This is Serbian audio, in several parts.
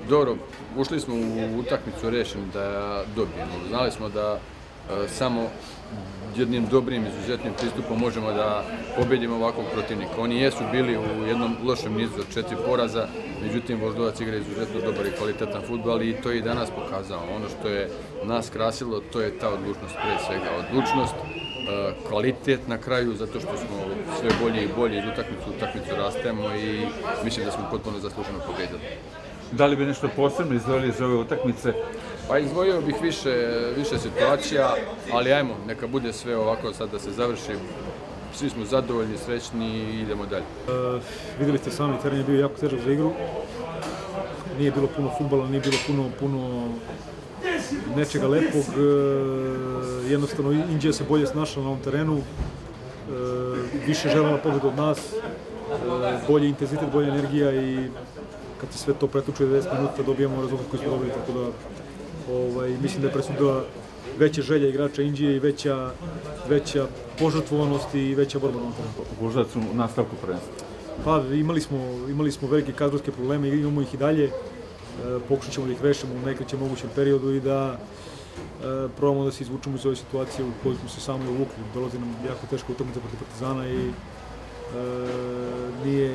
Dobro, ušli smo u utakmicu rešeni da dobijemo. Znali smo da samo jednim dobrim, izuzetnim pristupom možemo da pobedimo ovakvog protivnika. Oni jesu bili u jednom lošem nizu od 4 poraza, međutim Voždovac igra izuzetno dobar i kvalitetan fudbal i to je i danas pokazao. Ono što je nas krasilo, to je ta odlučnost pre svega. Odlučnost, kvalitet na kraju, zato što smo sve bolji i bolji iz utakmicu rastemo i mislim da smo potpuno zasluženo pobedili. Da li bi nešto posebno izdvojili iz ove utakmice? Pa izdvojio bih više situacija, ali ajmo, neka bude sve ovako sad da se završi. Svi smo zadovoljni, srećni i idemo dalje. Videli ste sami, teren je bio jako težak za igru. Nije bilo puno fudbala, nije bilo puno nečega lepog. Jednostavno, Inđija se bolje snašla na ovom terenu. Više želela pobedu od nas. Bolji intenzitet, bolja energija i kad se sve to pretuče 90 minuta dobijamo rezultat koji smo dobili, tako da mislim da je presudila veća želja igrača Inđije i veća požrtvovanost i veća borba na terenu. Voždovac u nastavku prvenstva? Pa imali smo velike kadrovske probleme, imamo ih i dalje. Pokušat ćemo da ih rešimo u najkraćem mogućem periodu i da probamo da se izvučemo iz ove situacije u kojoj smo se sami uvukli. Dolazi nam jako teška utakmica protiv Partizana i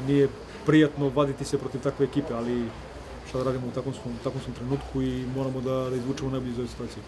nije prijatno vaditi se protiv takve ekipe, ali šta da radimo u takvom smo trenutku i moramo da izvučemo najbolje iz ove situacije.